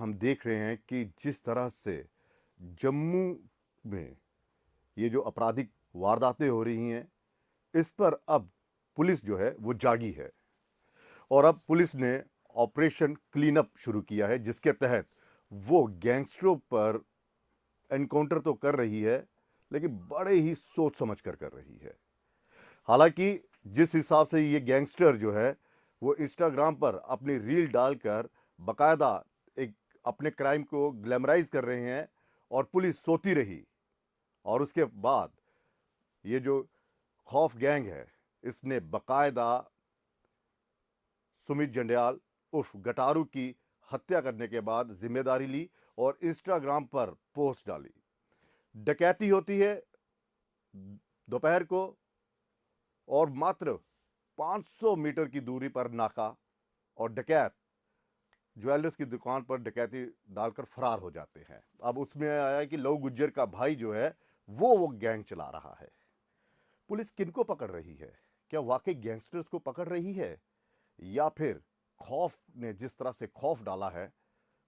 हम देख रहे हैं कि जिस तरह से जम्मू में ये जो आपराधिक वारदातें हो रही हैं, इस पर अब पुलिस जो है वो जागी है और अब पुलिस ने ऑपरेशन क्लीन अप शुरू किया है, जिसके तहत वो गैंगस्टरों पर एनकाउंटर तो कर रही है, लेकिन बड़े ही सोच समझ कर रही है। हालांकि जिस हिसाब से ये गैंगस्टर जो है वो इंस्टाग्राम पर अपनी रील डालकर बकायदा एक अपने क्राइम को ग्लैमराइज कर रहे हैं और पुलिस सोती रही, और उसके बाद ये जो खौफ गैंग है इसने बकायदा सुमित जंडियाल उर्फ गटारू की हत्या करने के बाद जिम्मेदारी ली और इंस्टाग्राम पर पोस्ट डाली। डकैती होती है दोपहर को और मात्र 500 मीटर की दूरी पर नाका, और डकैत ज्वेलर्स की दुकान पर डकैती डालकर फरार हो जाते हैं। अब उसमें आया कि लव गुज्जर का भाई जो है वो गैंग चला रहा है। पुलिस किनको पकड़ रही है? क्या वाकई गैंगस्टर्स को पकड़ रही है, या फिर खौफ ने जिस तरह से खौफ डाला है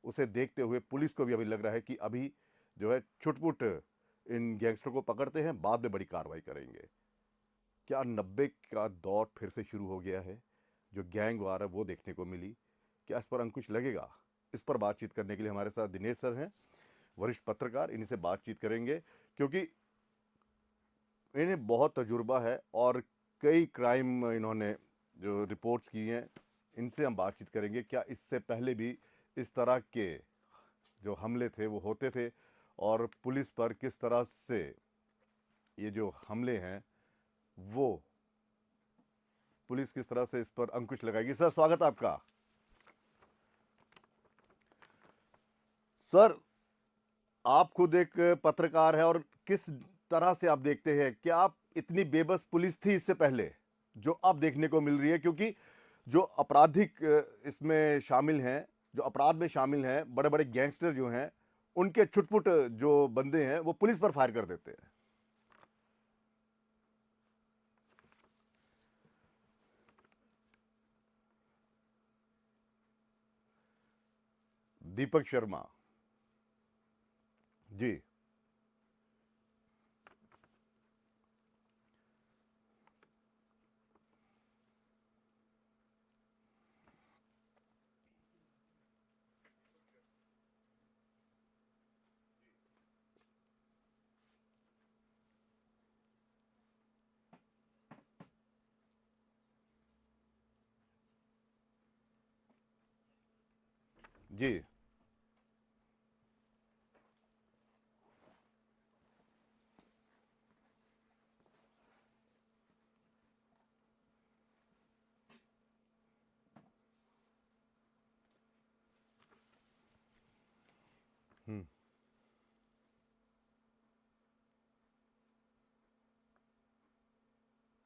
उसे देखते हुए पुलिस को भी अभी लग रहा है कि अभी जो है छुटपुट इन गैंगस्टर को पकड़ते हैं, बाद में बड़ी कार्रवाई करेंगे। क्या 90 का दौर फिर से शुरू हो गया है? जो गैंग वार है वो देखने को मिली, क्या इस पर अंकुश लगेगा? इस पर बातचीत करने के लिए हमारे साथ दिनेश सर हैं, वरिष्ठ पत्रकार। इन्हीं से बातचीत करेंगे क्योंकि इन्हें बहुत तजुर्बा है और कई क्राइम इन्होंने जो रिपोर्ट्स की हैं, इनसे हम बातचीत करेंगे। क्या इससे पहले भी इस तरह के जो हमले थे वो होते थे, और पुलिस पर किस तरह से ये जो हमले हैं वो पुलिस किस तरह से इस पर अंकुश लगाएगी? सर, स्वागत है आपका। सर, आप खुद एक पत्रकार है और किस तरह से आप देखते हैं, क्या आप इतनी बेबस पुलिस थी इससे पहले जो अब देखने को मिल रही है? क्योंकि जो आपराधिक इसमें शामिल हैं, जो अपराध में शामिल हैं, बड़े बड़े गैंगस्टर जो हैं, उनके छुटपुट जो बंदे हैं वो पुलिस पर फायर कर देते हैं। दीपक शर्मा जी। जी। हम्म।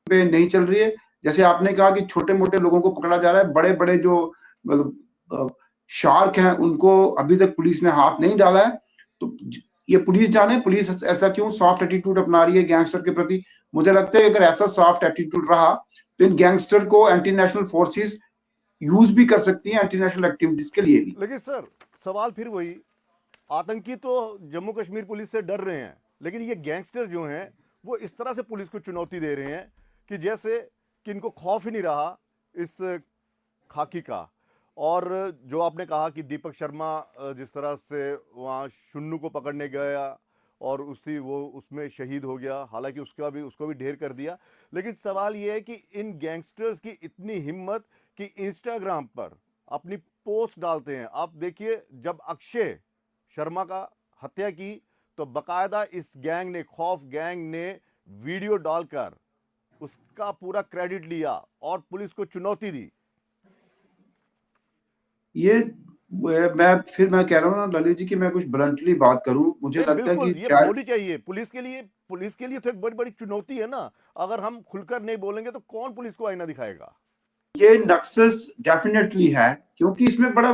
पे नहीं चल रही है। जैसे आपने कहा कि छोटे मोटे लोगों को पकड़ा जा रहा है, बड़े बड़े जो मतलब शार्क हैं उनको अभी तक पुलिस ने हाथ नहीं डाला है। तो ये पुलिस जाने, पुलिस ऐसा क्यों सॉफ्ट एटीट्यूड अपना रही है गैंगस्टर के प्रति? मुझे लगता है अगर ऐसा सॉफ्ट एटीट्यूड रहा तो इन गैंगस्टर को एंटी नेशनल फोर्सेस यूज भी कर सकती हैं एंटी नेशनल एक्टिविटीज के लिए भी। लेकिन सर, सवाल फिर वही, आतंकी तो जम्मू कश्मीर पुलिस से डर रहे हैं, लेकिन ये गैंगस्टर जो हैं वो इस तरह से पुलिस को चुनौती दे रहे हैं कि जैसे कि इनको खौफ ही नहीं रहा इस खाकी का। और जो आपने कहा कि दीपक शर्मा जिस तरह से वहाँ शुन्नू को पकड़ने गया और वो उसमें शहीद हो गया, हालांकि उसको भी ढेर कर दिया। लेकिन सवाल ये है कि इन गैंगस्टर्स की इतनी हिम्मत कि इंस्टाग्राम पर अपनी पोस्ट डालते हैं। आप देखिए, जब अक्षय शर्मा का हत्या की तो बकायदा इस गैंग ने, खौफ गैंग ने वीडियो डालकर उसका पूरा क्रेडिट लिया और पुलिस को चुनौती दी। ये मैं कह रहा हूँ ना ललित जी कि मैं कुछ ब्लंटली बात करूं, मुझे नहीं, लगता है बिल्कुल कि ये शायद होनी चाहिए पुलिस के लिए तो एक बड़ी बड़ी चुनौती है ना। अगर हम खुलकर नहीं बोलेंगे तो कौन पुलिस को आईना दिखाएगा? ये नक्सस डेफिनेटली है, क्योंकि इसमें बड़ा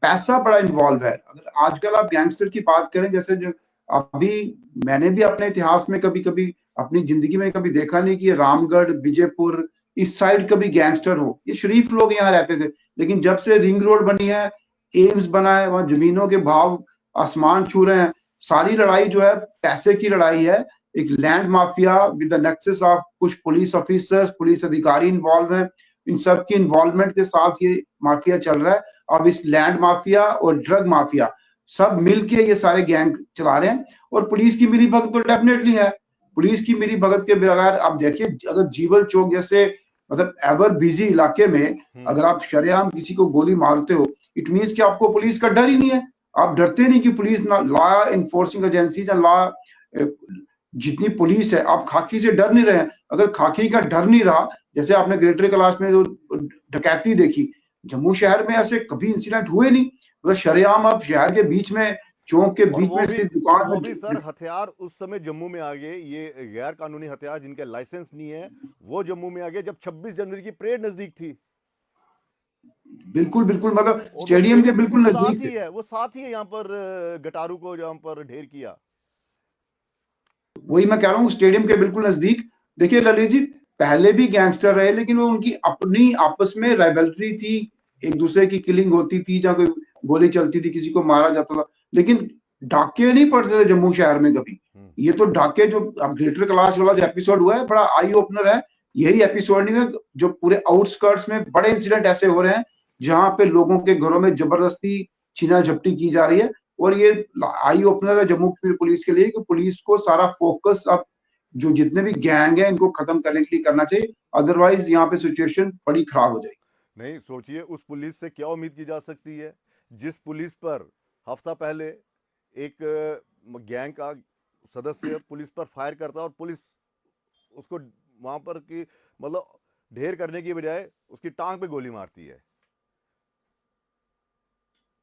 पैसा बड़ा इन्वॉल्व है। अगर आजकल आप गैंगस्टर की बात करें, जैसे जो अभी मैंने भी अपने इतिहास में कभी कभी अपनी जिंदगी में कभी देखा नहीं कि रामगढ़, विजयपुर इस साइड कभी गैंगस्टर हो। ये शरीफ लोग यहाँ रहते थे, लेकिन जब से रिंग रोड बनी है एम्स बना है, वहां जमीनों के भाव आसमान छू रहे हैं। सारी लड़ाई जो है पैसे की लड़ाई है। एक land mafia with the nexus of कुछ पुलिस ऑफिसर्स, पुलिस अधिकारी इन्वॉल्व हैं। इन सब की इन्वॉल्वमेंट के साथ ये माफिया चल रहा है। अब इस लैंड माफिया और ड्रग माफिया सब मिलके ये सारे गैंग चला रहे हैं। और पुलिस की मिली भगत तो डेफिनेटली है। पुलिस की मिली भगत के बगैर आप देखिए, अगर जीवल चौक जैसे मतलब एवर बिजी इलाके में अगर आप शरेआम किसी को गोली मारते हो, इट मीन्स कि आपको पुलिस का डर ही नहीं है। आप डरते नहीं कि पुलिस ना, लॉ इन्फोर्सिंग एजेंसी या लॉ जितनी पुलिस है, आप खाकी से डर नहीं रहे। अगर खाकी का डर नहीं रहा, जैसे आपने ग्रेटर कैलाश में जो डकैती देखी, जम्मू शहर में ऐसे कभी इंसिडेंट हुए नहीं। मतलब शरेआम आप शहर के बीच में, चौक के और बीच में स्थित दुकान वो में भी सर हथियार उस समय जम्मू में आ गए, ये गैर कानूनी हथियार जिनके लाइसेंस नहीं है वो जम्मू में आ गए जब 26 जनवरी की परेड नजदीक थी। बिल्कुल बिल्कुल, मतलब और वो स्टेडियम के स्टेडियम बिल्कुल बिल्कुल नजदीक साथ से। ही है, वो साथ ही है यहाँ पर गटारू को जहाँ पर ढेर किया। वही मैं कह रहा हूँ, स्टेडियम के बिल्कुल नजदीक। देखिए ललित जी, पहले भी गैंगस्टर रहे, लेकिन वो उनकी अपनी आपस में राइवलरी थी। एक दूसरे की किलिंग होती थी, जहाँ कोई गोली चलती थी, किसी को मारा जाता था, लेकिन डाके नहीं पड़ते थे जम्मू शहर में कभी। ये तो डाके जो अब ग्रेटर कैलाश वाला जो एपिसोड हुआ है, बड़ा आई ओपनर है। यही एपिसोड नहीं है, जो पूरे आउटस्कर्ट्स में बड़े इंसिडेंट ऐसे हो रहे हैं जहां पे लोगों के घरों में जबरदस्ती छीना झपटी की जा रही है। और ये आई ओपनर है जम्मू कश्मीर पुलिस के लिए कि पुलिस को सारा फोकस अब जो जितने भी गैंग है इनको खत्म करने के लिए करना चाहिए। अदरवाइज यहाँ पे सिचुएशन बड़ी खराब हो जाएगी। नहीं सोचिए उस पुलिस से क्या उम्मीद की जा सकती है जिस पुलिस पर हफ्ता पहले एक गैंग का सदस्य पुलिस पर फायर करता है और पुलिस उसको वहां पर की मतलब ढेर करने की बजाय उसकी टांग पे गोली मारती है।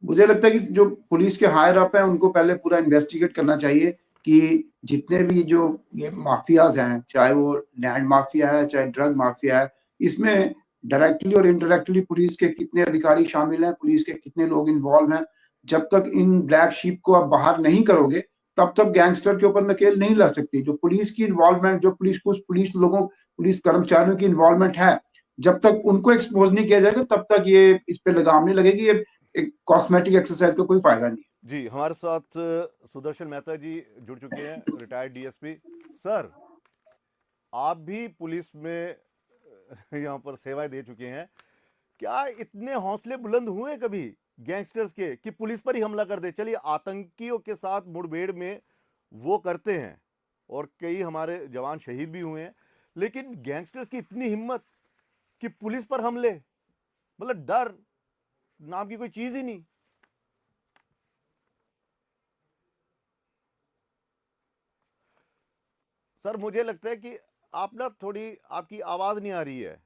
मुझे लगता है कि जो पुलिस के हायर अप है उनको पहले पूरा इन्वेस्टिगेट करना चाहिए कि जितने भी जो ये माफियाज हैं, चाहे वो लैंड माफिया है चाहे ड्रग माफिया है, इसमें डायरेक्टली और इनडायरेक्टली पुलिस के कितने अधिकारी शामिल हैं, पुलिस के कितने लोग इन्वॉल्व हैं। जब तक इन ब्लैक शीप को आप बाहर नहीं करोगे, तब तक गैंगस्टर के ऊपर नकेल नहीं लग सकती। जो पुलिस की इन्वॉल्वमेंट, जो पुलिस लोगों, पुलिस कर्मचारियों की इन्वॉल्वमेंट है, जब तक उनको एक्सपोज नहीं किया जाएगा तब तक ये इस पे लगाम नहीं लगेगी। ये एक कॉस्मेटिक एक्सरसाइज का कोई फायदा नहीं। जी हमारे साथ सुदर्शन मेहता जी जुड़ चुके हैं, रिटायर्ड डीएसपी। सर आप भी पुलिस में यहाँ पर सेवाएं दे चुके हैं, क्या इतने हौसले बुलंद हुए कभी गैंगस्टर्स के कि पुलिस पर ही हमला कर दे? चलिए आतंकियों के साथ मुठभेड़ में वो करते हैं और कई हमारे जवान शहीद भी हुए हैं, लेकिन गैंगस्टर्स की इतनी हिम्मत कि पुलिस पर हमले, मतलब डर नाम की कोई चीज ही नहीं। सर मुझे लगता है कि आप ना थोड़ी, आपकी आवाज नहीं आ रही है।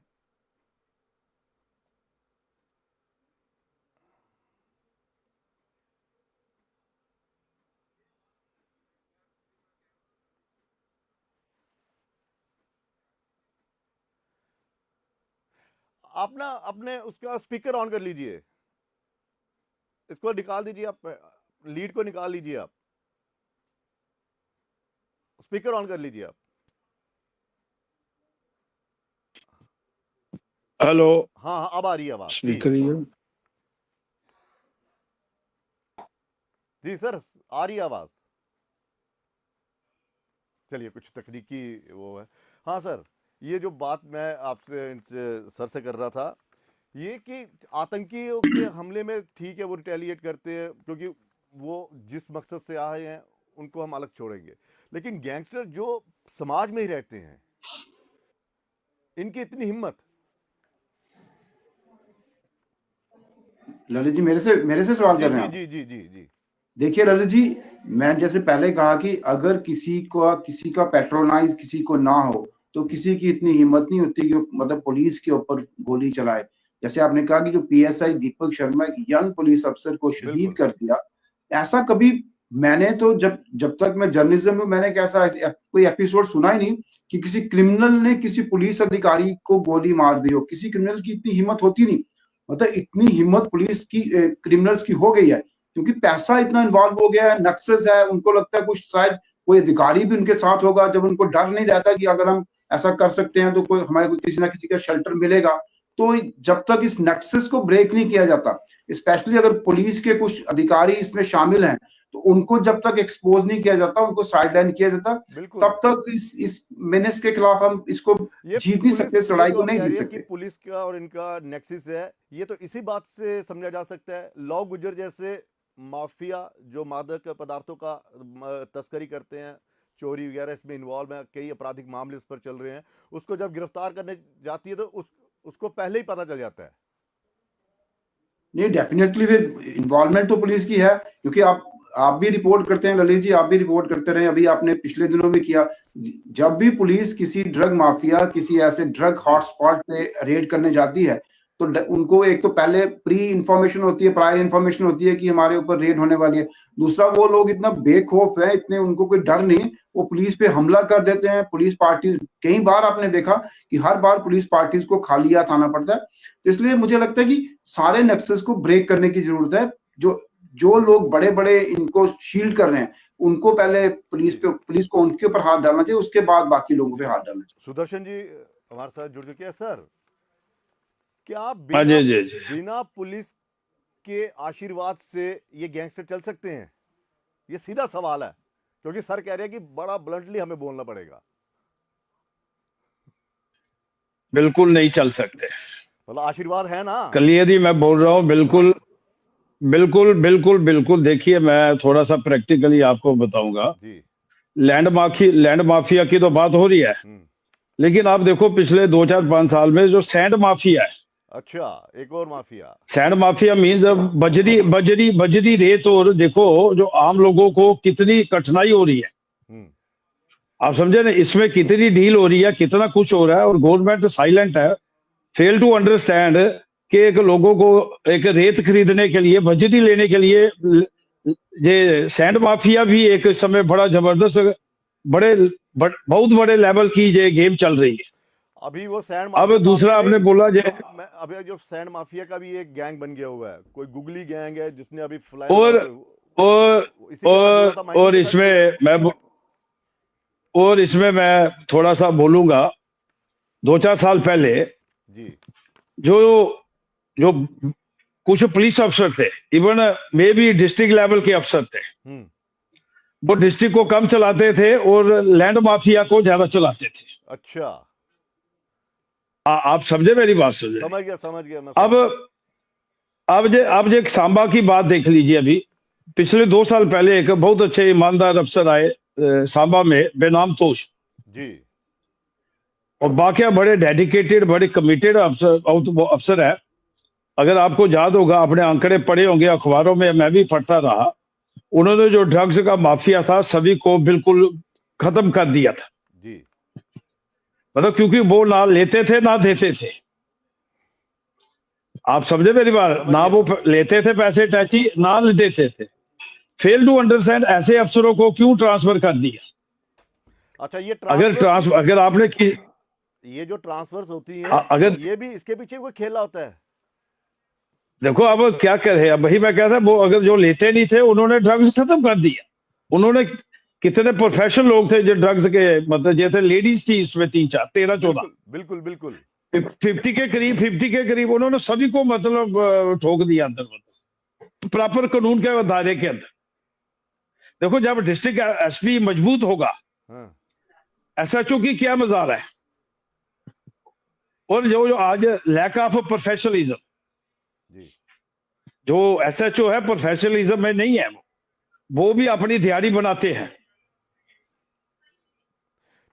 आप ना अपने उसका स्पीकर ऑन कर लीजिए, इसको निकाल दीजिए, आप लीड को निकाल लीजिए, आप स्पीकर ऑन कर लीजिए आप। हेलो। हाँ हाँ अब आ रही है आवाज जी। स्पीकर ही है। जी सर आ रही है आवाज। चलिए कुछ तकनीकी वो है। हाँ सर, ये जो बात मैं आपसे सर से कर रहा था, ये कि आतंकियों के हमले में ठीक है वो रिटेलिएट करते हैं क्योंकि वो जिस मकसद से आए हैं उनको हम अलग छोड़ेंगे, लेकिन गैंगस्टर जो समाज में ही रहते हैं इनकी इतनी हिम्मत। ललित जी मेरे से सवाल जी कर रहे जी हैं आप? जी जी जी जी। देखिए ललित जी, मैं जैसे पहले कहा कि अगर किसी का पेट्रोनाइज किसी को ना हो तो किसी की इतनी हिम्मत नहीं होती कि मतलब पुलिस के ऊपर गोली चलाए। जैसे आपने कहा कि जो पीएसआई दीपक शर्मा एक यंग पुलिस अफसर को शहीद बिल्कुल। कर दिया, ऐसा कभी मैंने तो जब जब तक मैं जर्नलिज्म में, मैंने कैसा कोई एपिसोड सुना ही नहीं कि किसी क्रिमिनल ने किसी पुलिस अधिकारी को गोली मार दी हो। किसी क्रिमिनल की इतनी हिम्मत होती नहीं। मतलब इतनी हिम्मत पुलिस की क्रिमिनल्स की हो गई है क्योंकि पैसा इतना इन्वॉल्व हो गया है, नक्सस है, उनको लगता है कुछ शायद कोई अधिकारी भी उनके साथ होगा। जब उनको डर नहीं रहता कि अगर हम ऐसा कर सकते हैं तो कोई हमारे को किसी ना किसी का शेल्टर मिलेगा, तो जब तक इस नेक्सस को ब्रेक नहीं किया जाता, स्पेशली अगर पुलिस के कुछ अधिकारी इसमें शामिल हैं, तो उनको जब तक एक्सपोज नहीं किया जाता, उनको साइडलाइन किया जाता, बिल्कुल तब तक इस मेनेस के खिलाफ हम इसको ये जीत नहीं सकते, पुलिस, इस ये लड़ाई जो को आप नहीं कह जीत रही है कि सकते। पुलिस का और इनका नेक्सिस है, ये तो इसी बात से समझा जा सकता है, लौ गुजर जैसे माफिया जो मादक पदार्थों का तस्करी करते हैं, चोरी वगैरह इसमें इन्वॉल्व है, कई आपराधिक मामले उस पर चल रहे हैं, उसको जब गिरफ्तार करने जाती है तो उसको पहले ही पता चल जाता है। नहीं, डेफिनेटली फिर इन्वॉल्वमेंट तो पुलिस की है, क्योंकि आप भी रिपोर्ट करते हैं ललित जी, आप भी रिपोर्ट करते रहे, अभी आपने पिछले दिनों भी किया। जब भी पुलिस किसी ड्रग माफिया, किसी ऐसे ड्रग हॉटस्पॉट पे रेड करने जाती है, तो उनको एक तो पहले प्री इंफॉर्मेशन होती है, प्रायर इंफॉर्मेशन होती है कि हमारे ऊपर रेड होने वाली है। दूसरा, वो लोग इतना बेखौफ है, इतने उनको कोई डर नहीं, वो पुलिस पे हमला कर देते हैं। पुलिस पार्टी, कई बार आपने देखा कि हर बार पुलिस पार्टीज को खाली हाथ आना पड़ता है। तो इसलिए मुझे लगता है कि सारे नेक्सस को ब्रेक करने की जरूरत है। जो जो लोग बड़े बड़े इनको शील्ड कर रहे हैं, उनको पहले पुलिस को उनके ऊपर हाथ डालना चाहिए, उसके बाद बाकी लोगों पे हाथ डालना चाहिए। सुदर्शन जी हमारे साथ जुड़ चुके हैं। सर, क्या हाँ बिना जी जी जी। बिना पुलिस के आशीर्वाद से ये गैंगस्टर चल सकते हैं? ये सीधा सवाल है, क्योंकि सर कह रहे हैं कि बड़ा ब्लंटली हमें बोलना पड़ेगा। बिल्कुल नहीं चल सकते। मतलब आशीर्वाद है ना? क्लियरली मैं बोल रहा हूँ, बिल्कुल बिल्कुल बिल्कुल बिल्कुल। देखिए, मैं थोड़ा सा प्रैक्टिकली आपको बताऊंगा। जी। लैंड माफिया की तो बात हो रही है, लेकिन आप देखो पिछले 2 4 5 साल में जो सैंड माफिया है, अच्छा, एक और माफिया। सैंड माफिया मीन्स बजरी बजरी बजरी रेत, और देखो जो आम लोगों को कितनी कठिनाई हो रही है। आप समझे ना, इसमें कितनी डील हो रही है, कितना कुछ हो रहा है, और गवर्नमेंट साइलेंट है, फेल टू अंडरस्टैंड कि एक लोगों को एक रेत खरीदने के लिए, बजरी लेने के लिए, ये सैंड माफिया भी एक समय बड़ा जबरदस्त, बहुत बड़े लेवल की ये गेम चल रही है। अभी वो सैंड अब माफिया साहब दूसरा ही आपने नहीं, बोला अभी जो सैंड माफिया का भी एक गैंग बन गया हुआ है, कोई गुगली गैंग है जिसने अभी और और इसी के साथ जुड़ा था, माइनिंग और के साथ जुड़ा था। इसमें मैं थोड़ा सा बोलूंगा। 2 4 साल पहले जी। जो जो कुछ पुलिस अफसर थे, इवन मे भी डिस्ट्रिक्ट लेवल के अफसर थे, वो डिस्ट्रिक्ट को कम चलाते थे और लैंड माफिया को ज्यादा चलाते थे। अच्छा, आप समझे मेरी बात? समझ गया मैं। अब जे सांबा की बात देख लीजिए। अभी पिछले 2 साल पहले एक बहुत अच्छे ईमानदार अफसर आए सांबा में, बेनाम तोश जी। और बाकी बड़े डेडिकेटेड, बड़े कमिटेड अफसर है। अगर आपको याद होगा, अपने आंकड़े पढ़े होंगे अखबारों में, मैं भी पढ़ता रहा। उन्होंने जो ड्रग्स का माफिया था, सभी को बिल्कुल खत्म कर दिया था जी। मतलब, क्योंकि वो ना लेते थे ना देते थे। आप समझे मेरी बात? ना वो लेते थे पैसे टैची, ना देते थे। फेल टू अंडरस्टैंड ऐसे अफसरों को क्यों ट्रांसफर कर दिया? अच्छा, अगर आपने की, ये जो ट्रांसफर्स होती हैं, अगर ये भी इसके पीछे कोई खेला होता है? देखो, अब क्या करे, अब वही मैं कहता, वो अगर जो लेते नहीं थे, उन्होंने ड्रग्स खत्म कर दिया। उन्होंने कितने प्रोफेशनल लोग थे जो ड्रग्स के, मतलब जैसे लेडीज थी इसमें 3 4 13 14, बिल्कुल 50 के करीब उन्होंने सभी को मतलब ठोक दिया अंदर, मतलब प्रॉपर कानून के दायरे के अंदर। देखो, जब डिस्ट्रिक्ट एसपी मजबूत होगा, एसएचओ की क्या मजाल है? और जो आज लैक ऑफ प्रोफेशनलिज्म, जो एसएचओ है प्रोफेशनलिज्म में नहीं है, वो भी अपनी दिहाड़ी बनाते हैं।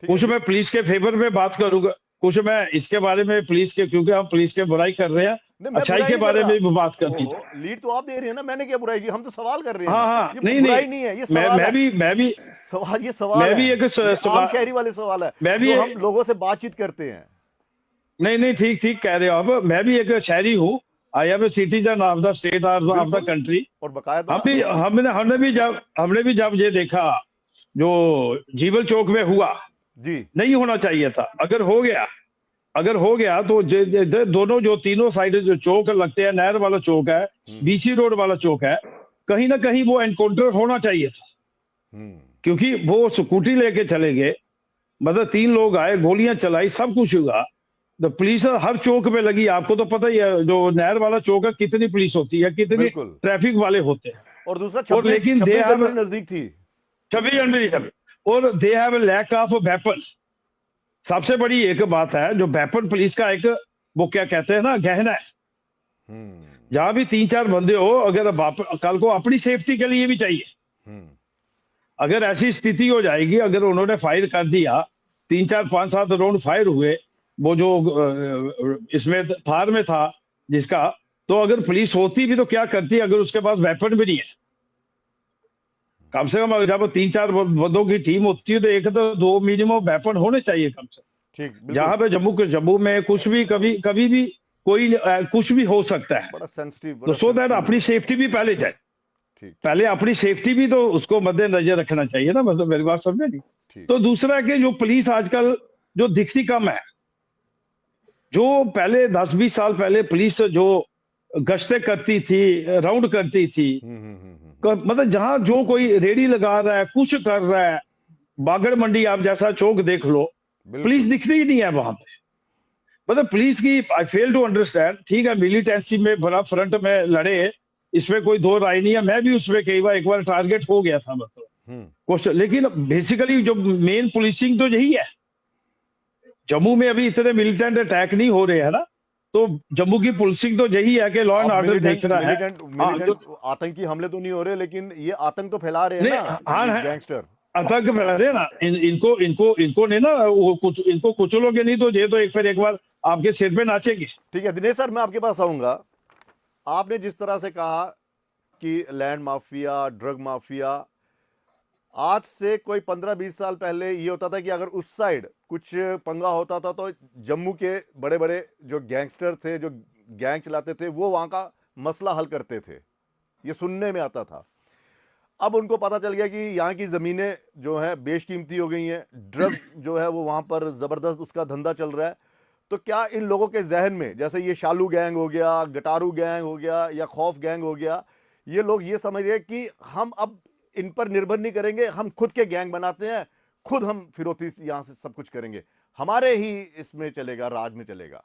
कुछ मैं पुलिस के फेवर में बात करूंगा, कुछ मैं इसके बारे में पुलिस के, क्योंकि हम पुलिस के बुराई कर रहे हैं, अच्छाई के बारे में भी बात करनी चाहिए। लीड तो आप दे रहे हैं ना, मैंने क्या बुराई की? हम तो सवाल कर रहे हैं। हाँ, ये नहीं बुराई नहीं है, ये सवाल है। ये सवाल है, आम शहरी वाले सवाल है, जो हम लोगों से बातचीत करते हैं। नहीं, ठीक कह रहे हो आप। मैं भी एक शहरी हूँ। I am a citizen of the state of the country. और बकायदा हमने भी जब ये देखा जो जीवल चौक में हुआ, जी, नहीं होना चाहिए था। अगर हो गया तो दोनों जो तीनों साइड जो चौक लगते हैं, नहर वाला चौक है, बीसी रोड वाला चौक है, कहीं ना कहीं वो एनकाउंटर होना चाहिए था। क्योंकि वो स्कूटी लेके चले गए, मतलब 3 लोग आए, गोलियां चलाई, सब कुछ हुआ, पुलिस हर चौक पे लगी, आपको तो पता ही है, जो नहर वाला चौक है कितनी पुलिस होती है, कितनी बिल्कुल। ट्रैफिक वाले होते हैं। और दूसरा और 26 लेकिन दे 26 हैव जनवरी नजदीक थी। 26 जनवरी और they have lack of weapon. सबसे बड़ी एक बात है, जो वेपन पुलिस का एक वो क्या कहते हैं ना, गहना है। जहां भी 3-4 बंदे हो, अगर कल को अपनी सेफ्टी के लिए भी चाहिए, अगर ऐसी स्थिति हो जाएगी, अगर उन्होंने फायर कर दिया, 3-4-5-7 राउंड फायर हुए, वो जो इसमें थार में था जिसका, तो अगर पुलिस होती भी तो क्या करती अगर उसके पास वेपन भी नहीं है। कम से कम जब 3-4 बंदों की टीम होती है तो एक तो 2 मिनिमम वेपन होने चाहिए कम से कम। ठीक, जहां बिल्कुल। पे जम्मू में कुछ भी कभी कभी भी कोई कुछ भी हो सकता है, बड़ा सेंसिटिव, तो बड़ा सो दैट सेंसिटिव। अपनी सेफ्टी भी पहले जाए। ठीक, ठीक, पहले अपनी सेफ्टी भी तो उसको मद्देनजर रखना चाहिए ना, मतलब मेरी बात समझे नहीं। ठीक। तो दूसरा कि जो पुलिस आजकल जो दिखती कम है, जो पहले 10-20 साल पहले पुलिस जो गश्तें करती थी, राउंड करती थी, मतलब जहां जो कोई रेडी लगा रहा है, कुछ कर रहा है, बागड़ मंडी आप जैसा चौक देख लो, पुलिस बिल्कुल। दिखती ही नहीं है वहां पे। मतलब पुलिस की आई फेल टू अंडरस्टैंड। ठीक है, मिलिटेंसी में बड़ा फ्रंट में लड़े, इसमें कोई दो राय नहीं है, मैं भी उसमें कई बार एक बार टारगेट हो गया था, मतलब क्वेश्चन। लेकिन बेसिकली जो मेन पुलिसिंग तो यही है। जम्मू में अभी इतने मिलिटेंट अटैक नहीं हो रहे हैं ना, तो जम्मू की पुलिसिंग तो यही है कि लॉ एंड अब ऑर्डर देख मिलिटेंट रहा है। मिलिटेंट हाँ जो मिलिटेंट आतंकी हमले तो नहीं हो रहे, लेकिन ये आतंक तो फैला रहे हैं नहीं, ना, हाँ ये है, गैंगस्टर। आतंक फैला रहे हैं ना। इनको इनको इनको नहीं ना, वो कुछ इनको कुचलोगे नहीं तो ये तो फिर एक बार आपके सिर पे नाचेंगे। ठीक है दिनेश सर, मैं आपके पास आऊंगा। आपने जिस तरह से कहा कि लैंड माफिया, ड्रग माफिया, आज से कोई 15-20 साल पहले ये होता था कि अगर उस साइड कुछ पंगा होता था तो जम्मू के बड़े बड़े जो गैंगस्टर थे, जो गैंग चलाते थे, वो वहां का मसला हल करते थे, ये सुनने में आता था। अब उनको पता चल गया कि यहाँ की ज़मीनें जो है बेशकीमती हो गई हैं, ड्रग जो है वो वहाँ पर ज़बरदस्त उसका धंधा चल रहा है। तो क्या इन लोगों के जहन में, जैसे ये शालू गैंग हो गया, गटारू गैंग हो गया, या खौफ गैंग हो गया, ये लोग ये समझ रहे हैं कि हम अब इन पर निर्भर नहीं करेंगे, हम खुद के गैंग बनाते हैं, खुद हम फिरौती यहाँ से सब कुछ करेंगे, हमारे ही इसमें चलेगा, राज में चलेगा।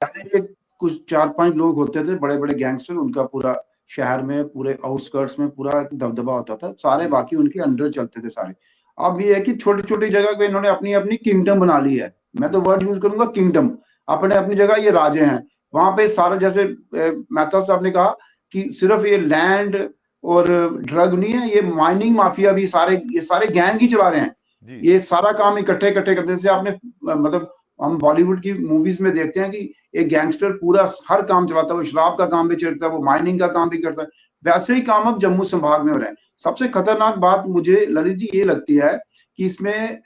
पहले कुछ 4-5 लोग होते थे बड़े बड़े गैंगस्टर, उनका पूरा शहर में, पूरे आउटस्कर्ट्स में पूरा दबदबा होता था, सारे बाकी उनके अंडर चलते थे सारे। अब ये है कि छोटी छोटी जगह पे इन्होंने अपनी अपनी किंगडम बना ली है। मैं तो वर्ड यूज करूंगा किंगडम। अपने अपनी जगह ये राजे हैं। वहां पे सारा, जैसे मेहता साहब ने कहा कि सिर्फ ये लैंड और ड्रग नहीं है, ये माइनिंग माफिया भी सारे, ये सारे गैंग ही चला रहे हैं। ये सारा काम इकट्ठे इकट्ठे करते, जैसे आपने मतलब हम बॉलीवुड की मूवीज में देखते हैं कि एक गैंगस्टर पूरा हर काम चलाता है, वो शराब का काम भी चलाता है, वो माइनिंग का काम भी करता है। वैसे ही काम अब जम्मू संभाग में हो रहा है। सबसे खतरनाक बात मुझे ललित जी ये लगती है कि इसमें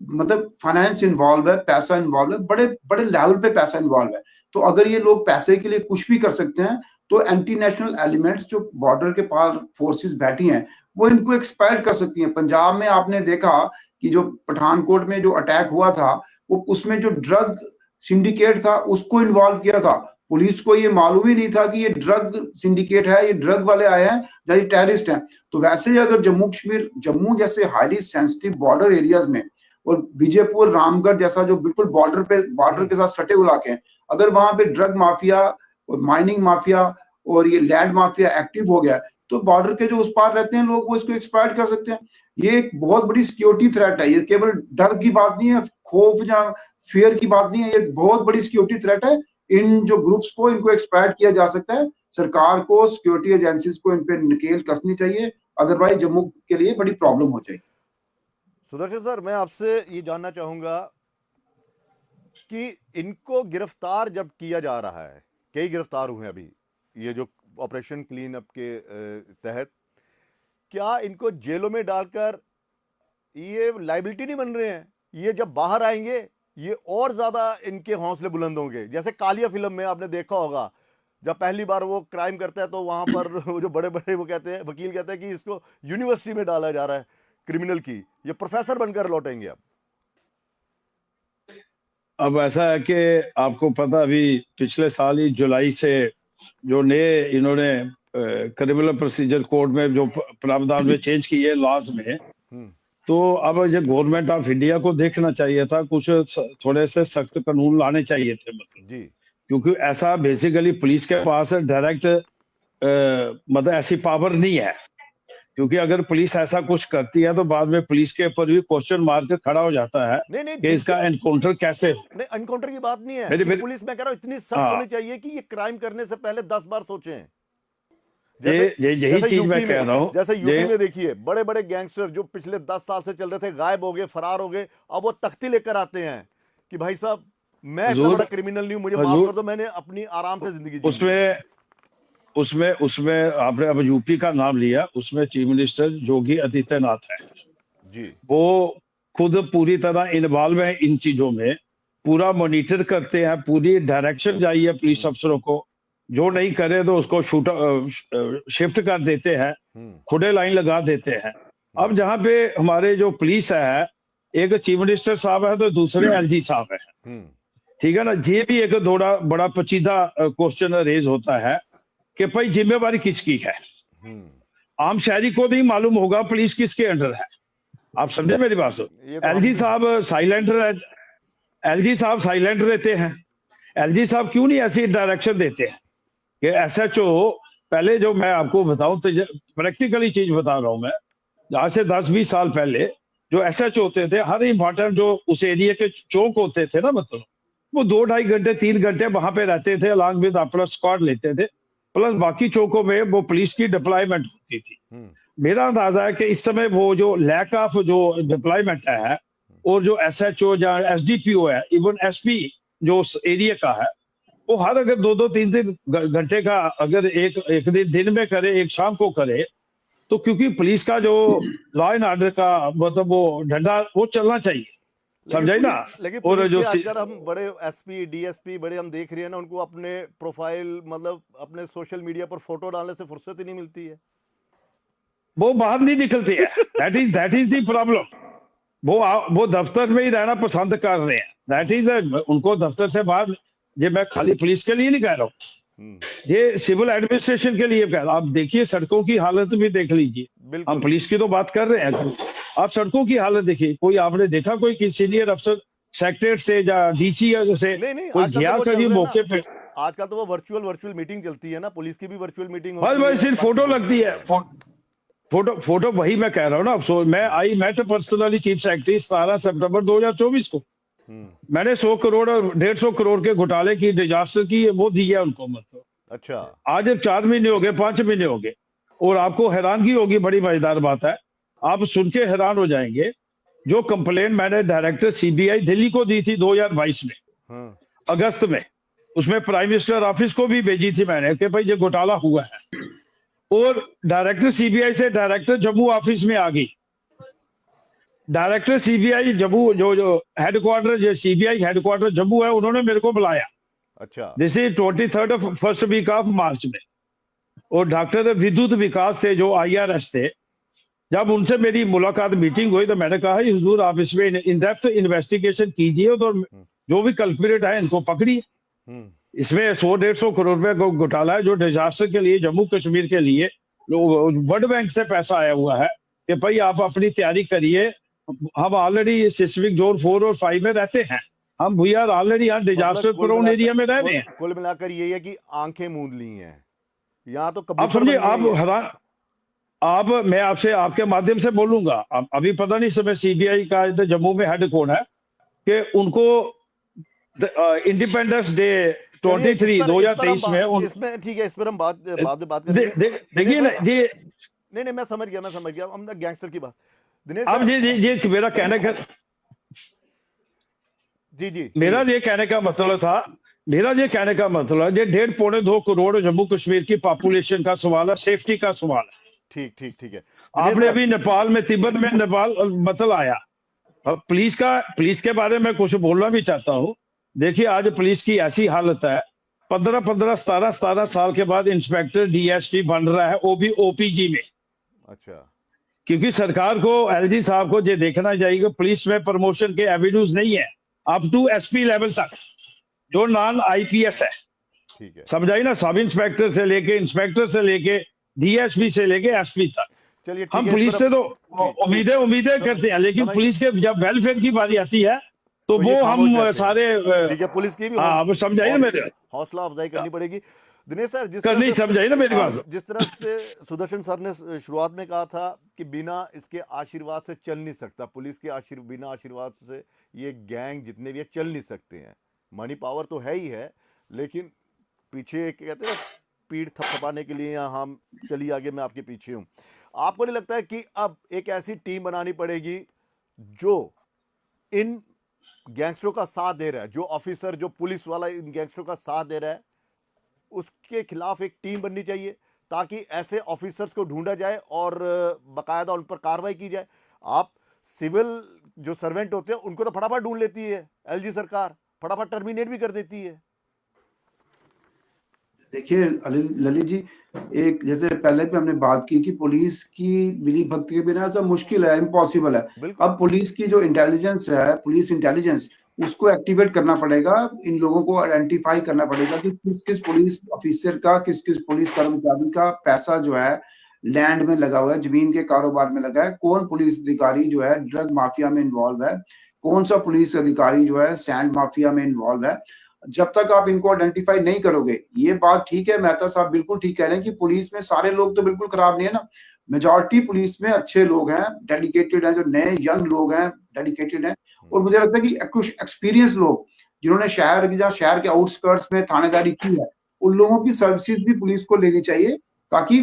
मतलब फाइनेंस इन्वॉल्व है, पैसा इन्वॉल्व है, बड़े बड़े लेवल पे पैसा इन्वॉल्व है। तो अगर ये लोग पैसे के लिए कुछ भी कर सकते हैं, तो एंटी नेशनल एलिमेंट्स जो बॉर्डर के पार फोर्सेस बैठी हैं, वो इनको एक्सपर्ट कर सकती हैं। पंजाब में आपने देखा कि जो पठानकोट में जो अटैक हुआ था, वो उसमें जो ड्रग सिंडिकेट था उसको इन्वॉल्व किया था। पुलिस को ये मालूम ही नहीं था कि ये ड्रग सिंडिकेट है, ये ड्रग वाले आए हैं या ये टेररिस्ट हैं। तो वैसे ही अगर जम्मू कश्मीर, जम्मू जैसे हाईली सेंसिटिव बॉर्डर एरियाज में, और विजयपुर, रामगढ़ जैसा जो बिल्कुल बॉर्डर पे, बॉर्डर के साथ सटे इलाके हैं, अगर वहां पे ड्रग माफिया और माइनिंग माफिया और ये लैंड माफिया एक्टिव हो गया, तो बॉर्डर के जो उस पार रहते हैं लोग, वो इसको एक्सप्लॉइट कर सकते हैं। ये एक बहुत बड़ी सिक्योरिटी थ्रेट है। ये केवल डर की बात नहीं है, खौफ या फियर की बात नहीं है, ये बहुत बड़ी सिक्योरिटी थ्रेट है। इन जो ग्रुप्स को, इनको एक्सप्लॉइट किया जा सकता है। सरकार को, सिक्योरिटी एजेंसीज को इन पे नकेल कसनी चाहिए, अदरवाइज जम्मू के लिए बड़ी प्रॉब्लम हो जाएगी। सुदर्शन सर, मैं आपसे ये जानना चाहूंगा कि इनको गिरफ्तार जब किया जा रहा है, कई गिरफ्तार हुए अभी ये जो ऑपरेशन क्लीन अप के तहत, क्या इनको जेलों में डालकर ये लाइबिलिटी नहीं बन रहे हैं? ये जब बाहर आएंगे ये और ज्यादा इनके हौसले बुलंद होंगे। जैसे कालिया फिल्म में आपने देखा होगा, जब पहली बार वो क्राइम करता है तो वहां पर वो जो बड़े बड़े वो कहते हैं, वकील कहते हैं कि इसको यूनिवर्सिटी में डाला जा रहा है क्रिमिनल की, ये प्रोफेसर बनकर लौटेंगे। अब ऐसा है कि आपको पता, अभी पिछले साल ही जुलाई से जो नए इन्होंने क्रिमिनल प्रोसीजर कोड में जो प्रावधान में चेंज किए लॉज में, तो अब ये गवर्नमेंट ऑफ इंडिया को देखना चाहिए था, कुछ थोड़े से सख्त कानून लाने चाहिए थे, मतलब जी क्योंकि ऐसा बेसिकली पुलिस के पास डायरेक्ट मतलब ऐसी पावर नहीं है, क्योंकि अगर पुलिस ऐसा कुछ करती है तो बाद में पुलिस के ऊपर भी क्वेश्चन मार्क खड़ा हो जाता है नहीं नहीं कि इसका एनकाउंटर कैसे हो। नहीं, एनकाउंटर की बात नहीं है मेरी कि मेरी पुलिस, मैं कह रहा हूं इतनी सख्त हाँ, होनी चाहिए कि ये क्राइम करने से पहले 10 बार सोचें। ये जैसे यही जैसे चीज मैं यूपी कह में, रहा हूँ। जैसे ये यूपी में देखिए बड़े बड़े गैंगस्टर जो पिछले 10 साल से चल रहे थे, गायब हो गए, फरार हो गए, अब वो तख्ती लेकर आते हैं कि भाई साहब मैं इतना हजूर बड़ा क्रिमिनल नहीं हूं, मुझे माफ हजूर कर दो, मैंने अपनी आराम से जिंदगी जी ली है। उसमें उसमें उसमें आपने अब यूपी का नाम लिया, उसमें चीफ मिनिस्टर योगी आदित्यनाथ है। जी वो खुद पूरी तरह इन्वॉल्व है इन चीजों में, पूरा मॉनिटर करते हैं, पूरी डायरेक्शन चाहिए पुलिस अफसरों को, जो नहीं करे तो उसको शूट शिफ्ट कर देते हैं, हम्म खुदे लाइन लगा देते हैं। अब जहाँ पे हमारे जो पुलिस है, एक चीफ मिनिस्टर साहब है तो दूसरे एलजी साहब है, हम्म ठीक है ना। ये भी एक थोड़ा बड़ा पेचीदा क्वेश्चन रेज होता है कि भाई जिम्मेवारी किसकी है। हम्म आम शहरी को नहीं मालूम होगा पुलिस किसके अंडर है, आप समझे मेरी बात। ये तो हम एलजी साहब साइलेंट एलजी साहब साइलेंट रहते हैं। एलजी साहब क्यों नहीं ऐसी डायरेक्शन देते हैं कि एसएचओ, पहले जो मैं आपको बताऊं तो प्रैक्टिकली चीज बता रहा हूं मैं, आज से 10-20 साल पहले जो एसएचओ होते थे, हर इंपॉर्टेंट जो उस एरिया के चौक होते थे ना, मतलब वो 2-2.5 घंटे 3 घंटे वहां पे रहते थे, अलॉन्ग विद अपना स्क्वाड लेते थे, प्लस बाकी चौकों में वो पुलिस की डिप्लॉयमेंट होती थी। मेरा अंदाजा है कि इस समय वो जो लैक ऑफ जो डिप्लॉयमेंट है, और जो एसएचओ या एसडीपीओ है, इवन एसपी जो उस एरिया का है, वो हर अगर 2-2 3 घंटे का अगर एक एक दिन में करे, एक शाम को करे, तो क्योंकि पुलिस का जो लॉ एंड ऑर्डर का मतलब वो डंडा वो चलना चाहिए, समझाई ना। लेकिन और पुलिस जो के आजकल हम बड़े एसपी डीएसपी बड़े हम देख रहे हैं ना, उनको अपने प्रोफाइल मतलब अपने सोशल मीडिया पर फोटो डालने से फुर्सत ही नहीं मिलती है। वो बाहर नहीं निकलती है, दैट इज द प्रॉब्लम। वो दफ्तर में ही रहना पसंद कर रहे हैं, दैट इज उनको दफ्तर से बाहर, ये मैं खाली पुलिस के लिए नहीं कह रहा हूँ, ये सिविल एडमिनिस्ट्रेशन के लिए कह रहा हूँ। आप देखिए सड़कों की हालत भी देख लीजिए, हम बिल्कुल पुलिस की तो बात कर रहे हैं, आप सड़कों की हालत देखिए। कोई आपने देखा कोई सीनियर अफसर सेक्रेटरी से या डीसी से नहीं नहीं, कोई आजकल तो गया वो चल कभी रहे हैं मौके ना, पे? आजकल तो वो वर्चुअल मीटिंग चलती है ना, पुलिस की भी वर्चुअल मीटिंग बस होती बस है सिर्फ बाकी फोटो वो लगती है, फोटो फोटो वही मैं कह रहा हूँ ना। अफसोस, मैं I met personally chief secretary 17 सितंबर 2024 को, मैंने 100 करोड़ और 150 करोड़ के घोटाले की डिजास्टर की वो दी है उनको, मतलब अच्छा आज 4 महीने हो गए, 5 महीने हो गए, और आपको हैरानगी होगी, बड़ी मजेदार बात है, आप सुन के हैरान हो जाएंगे। जो कंप्लेन मैंने डायरेक्टर सीबीआई दिल्ली को दी थी 2022 में अगस्त में, उसमें प्राइम मिनिस्टर ऑफिस को भी भेजी थी मैंने कि भाई ये घोटाला हुआ है, और डायरेक्टर सीबीआई से डायरेक्टर जम्मू ऑफिस में आ गई। डायरेक्टर सीबीआई जम्मू जो हेडक्वार्टर, जो सीबीआई हेडक्वार्टर जम्मू है, उन्होंने मेरे को बुलाया। अच्छा this is 23rd first week of March में, और डॉक्टर विद्युत विकास थे जो आईआरएस थे, जब उनसे मेरी मुलाकात मीटिंग हुई तो मैंने कहा हुजूर आप इसमें इन डेप्थ इन्वेस्टिगेशन कीजिए, तो जो भी कल्प्रिट है इनको पकड़िए। इसमें 100-150 करोड़ रुपए को घोटाला है, जो डिजास्टर के लिए जम्मू कश्मीर के लिए वर्ल्ड बैंक से पैसा आया हुआ है कि भाई आप अपनी तैयारी करिए, हम ऑलरेडी सिस्मिक जोन 4 और 5 में रहते हैं, हम वी आर ऑलरेडी यहाँ डिजास्टर प्रोन एरिया में रह रहे हैं। कुल मिलाकर यही है कि आंखें मूंद ली हैं, यहाँ तो आप कबूतर समझिए, बन गए हैं। आप मैं आपसे आपके माध्यम से बोलूंगा, अभी पता नहीं समय सीबीआई का जम्मू में हेड कौन है, कि उनको इंडिपेंडेंस डे 2023 में इसमें ठीक है, इस पर हम बाद में बात करेंगे। देखिए ना ये, नहीं मैं समझ गया हम गैंगस्टर की बात। दिनेश अब सर, ये मेरा कहने का जी मेरा ये कहने का मतलब था, मेरा ये कहने का मतलब, ये 1.5-2 करोड़ जम्मू कश्मीर की पॉपुलेशन का सवाल है, सेफ्टी का सवाल है। ठीक है। आपने अभी नेपाल में, तिब्बत में नेपाल मतलब आया, पुलिस के बारे में कुछ बोलना भी चाहता हूँ। देखिए आज पुलिस की ऐसी हालत है, 17 साल के बाद इंस्पेक्टर डीएसपी बन रहा है, वो भी ओपीजी में। अच्छा, क्योंकि सरकार को, एलजी साहब को ये देखना चाहिए पुलिस में प्रमोशन के एवेन्यूज नहीं है अप टू एसपी लेवल तक, जो नॉन आईपीएस है, ठीक है, समझाई ना, सब इंस्पेक्टर से लेके, इंस्पेक्टर से लेके, डीएसपी से लेके एसपी तक। चलिए ठीक हम है, पुलिस इस से तरफ तो उम्मीदें करते हैं, लेकिन समझ पुलिस के जब वेलफेयर की बारी आती है तो तो ये वो खामोश हम रहते हैं। सारे ठीक है, पुलिस की भी हाँ, अब समझाइए ना मेरे, हौसला अफजाई करनी पड़ेगी। दिनेश सर, नहीं समझाइए ना मेरी बात। जिस तरह से सुदर्शन सर ने शुरुआत में कहा था कि बिना इसके आशीर्वाद से चल नहीं सकता, पुलिस के बिना आशीर्वाद से ये गैंग जितने भी है चल नहीं सकते हैं। मनी पावर तो है ही है, लेकिन पीछे एक कहते हैं ना, पीठ थपथपाने के लिए यहाँ हम चलिए आगे, मैं आपके पीछे हूँ। आपको नहीं लगता है कि अब एक ऐसी टीम बनानी पड़ेगी जो इन गैंगस्टरों का साथ दे रहा है, जो ऑफिसर, जो पुलिस वाला इन गैंगस्टरों का साथ दे रहा है, उसके खिलाफ एक टीम बननी चाहिए, ताकि ऐसे ऑफिसर्स को ढूंढा जाए और बाकायदा उन पर कार्रवाई की जाए। आप सिविल जो सर्वेंट होते हैं उनको तो फटाफट ढूंढ लेती है एलजी सरकार, फटाफट टर्मिनेट भी कर देती है। देखिए ललित जी, एक जैसे पहले भी हमने बात की कि पुलिस की मिली भक्ति के बिना सब मुश्किल है, इम्पॉसिबल है। बिल्कुल। अब पुलिस की जो इंटेलिजेंस है, पुलिस इंटेलिजेंस, उसको एक्टिवेट करना पड़ेगा, इन लोगों को आइडेंटिफाई करना पड़ेगा कि किस किस पुलिस ऑफिसर का, किस किस पुलिस कर्मचारी का पैसा जो है लैंड में लगा हुआ है, जमीन के कारोबार में लगा है, कौन पुलिस अधिकारी जो है ड्रग माफिया में इन्वॉल्व है, कौन सा पुलिस अधिकारी जो है सैंड माफिया में इन्वॉल्व है। जब तक आप इनको आइडेंटिफाई नहीं करोगे, ये बात ठीक है, मेहता साहब बिल्कुल ठीक कह रहे हैं कि पुलिस में सारे लोग तो बिल्कुल खराब नहीं है ना, मेजॉरिटी पुलिस में अच्छे लोग हैं, डेडिकेटेड हैं, जो नए यंग लोग हैं डेडिकेटेड हैं। और मुझे लगता है कि कुछ एक्सपीरियंस लोग जिन्होंने शहर के आउटस्कर्ट्स में थानेदारी की है, उन लोगों की सर्विसेज भी पुलिस को लेनी चाहिए, ताकि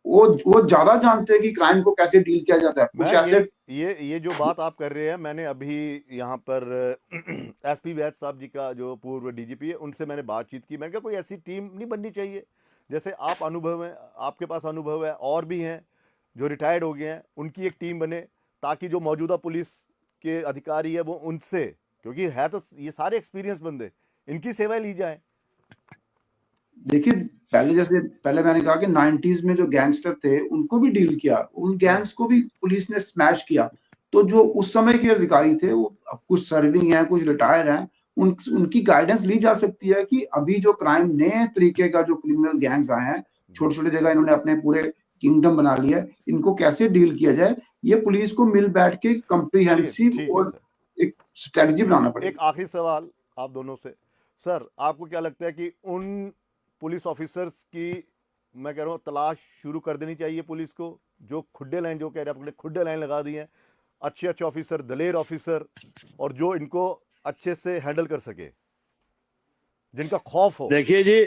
वो ज्यादा जानते हैं कि क्राइम को कैसे डील किया जाता है। कुछ मैं ऐसे ये जो बात आप कर रहे हैं, मैंने अभी यहाँ पर एसपी वैद साहब जी का, जो पूर्व डीजीपी है, उनसे मैंने बातचीत की। मैंने कहा कोई ऐसी टीम नहीं बननी चाहिए, जैसे आप अनुभव है, आपके पास अनुभव है, और भी हैं जो रिटायर्ड हो गए हैं, उनकी एक टीम बने, ताकि जो मौजूदा पुलिस के अधिकारी है वो उनसे, क्योंकि है तो ये सारे एक्सपीरियंस बंदे, इनकी सेवाएं ली जाए। देखिए, पहले मैंने कहा कि 90s में जो गैंगस्टर थे उनको भी डील किया, उन गैंग्स को भी पुलिस ने स्मैश किया। तो जो उस समय के अधिकारी थे वो अब कुछ सर्विंग हैं, कुछ रिटायर हैं, उनकी गाइडेंस ली जा सकती है कि अभी जो क्राइम नए तरीके का जो क्रिमिनल गैंग्स आए हैं, छोटे छोटे जगह इन्होंने अपने पूरे किंगडम बना लिया है, इनको कैसे डील किया जाए, ये पुलिस को मिल बैठ के चलिए कंप्रीहेंसिव ठीक है और सर, एक स्ट्रेटजी बनाना एक पड़ेगा। आखिरी सवाल आप दोनों से। सर, आपको क्या लगता है कि उन पुलिस ऑफिसर्स की, मैं कह रहा हूँ, तलाश शुरू कर देनी चाहिए पुलिस को, जो खुड्डे लाइन, जो कह रहे हैं आपने खुड्डे लाइन लगा दी हैं, अच्छे अच्छे ऑफिसर, दलेर ऑफिसर, और जो इनको अच्छे से हैंडल कर सके, जिनका खौफ हो। देखिए जी,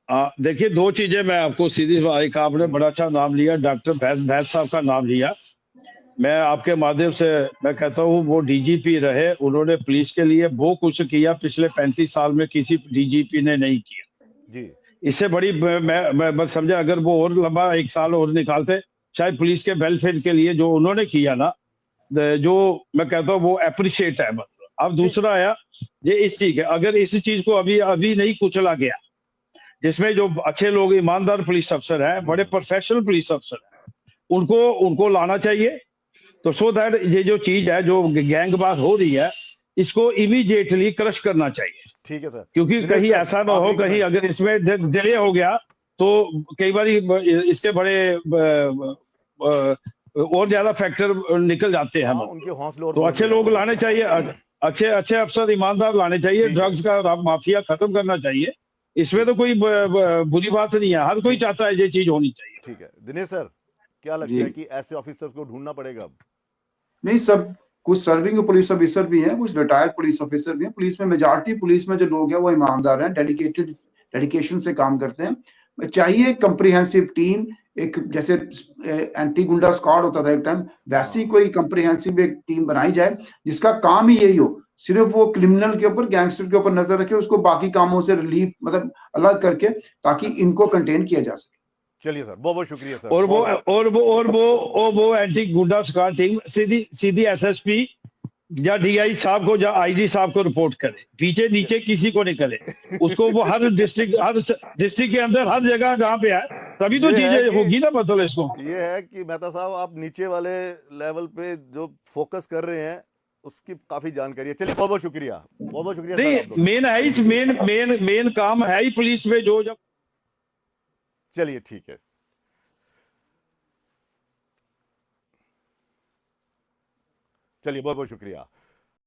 देखिए दो चीजें मैं आपको सीधी, एक आपने बड़ा अच्छा नाम लिया, डॉक्टर वैद साहब का नाम लिया। मैं आपके माध्यम से मैं कहता हूँ, वो डीजीपी रहे, उन्होंने पुलिस के लिए वो कुछ किया पिछले 35 साल में किसी डीजीपी ने नहीं किया जी इससे बड़ी। मैं बस समझा, अगर वो और लंबा 1 साल और निकालते, शायद पुलिस के वेलफेयर के लिए जो उन्होंने किया ना, जो मैं कहता हूँ वो अप्रिशिएट है। मतलब अब जी दूसरा आया ये इस चीज है, अगर इस चीज को अभी अभी नहीं कुचला गया, जिसमें जो अच्छे लोग, ईमानदार पुलिस अफसर हैं, बड़े प्रोफेशनल पुलिस अफसर हैं, उनको उनको लाना चाहिए। तो सो दैट ये जो चीज है, जो गैंगबाज हो रही है, इसको इमीडिएटली क्रश करना चाहिए। ठीक है सर। क्योंकि दिनेश कहीं सर, ऐसा ना हो, आखिरी कहीं कमेंट। अगर इसमें डिले हो गया तो कई बार इसके बड़े और ज्यादा फैक्टर निकल जाते हैं। हाँ, मतलब उनके हौसले और तो बुलंद अच्छे हो लोग जाते हैं। लाने चाहिए, अच्छे अच्छे अफसर ईमानदार लाने चाहिए, ठीक है, ड्रग्स का माफिया खत्म करना चाहिए। इसमें ठीक तो कोई बुरी बात नहीं है, हर कोई ठीक चाहता है ये चीज होनी चाहिए। ठीक है। दिनेश सर, क्या जी लगता है कि ऐसे ऑफिसर्स को ढूंढना पड़ेगा अब? नहीं, सब कुछ सर्विंग पुलिस ऑफिसर भी हैं, कुछ रिटायर्ड पुलिस ऑफिसर भी हैं। पुलिस में मेजॉरिटी पुलिस में जो लोग हैं वो ईमानदार हैं, डेडिकेशन से काम करते हैं। चाहिए कंप्रिहेंसिव टीम, एक जैसे एंटी गुंडा स्क्वाड होता था एक टाइम, वैसी हाँ कोई कंप्रिहेंसिव एक टीम बनाई जाए, जिसका काम ही यही हो, सिर्फ वो क्रिमिनल के ऊपर, गैंगस्टर के ऊपर नजर रखे, उसको बाकी कामों से रिलीफ मतलब अलग करके, ताकि इनको कंटेन किया जा सके। चलिए सर, बहुत बहुत शुक्रिया सर, और वो बहुत बहुत। और वो और वो और वो एंटी गुंडा स्क्वाड टीम सीधी सीधी एसएसपी या डीआई साहब को या आईजी साहब को रिपोर्ट करे, पीछे नीचे किसी को नहीं करे। उसको वो हर डिस्ट्रिक्ट के अंदर हर जगह जहाँ पे है, तभी तो ये है चीजें कि होगी ना, मतलब इसको। मेहता साहब, आप नीचे वाले लेवल पे जो फोकस कर रहे हैं, उसकी काफी जानकारी है। चलिए, बहुत बहुत शुक्रिया सर, आप नहीं, दोनों मेन का। है इस मेन काम है ही पुलिस में, जो जब चलिए ठीक है। चलिए बहुत बहुत शुक्रिया।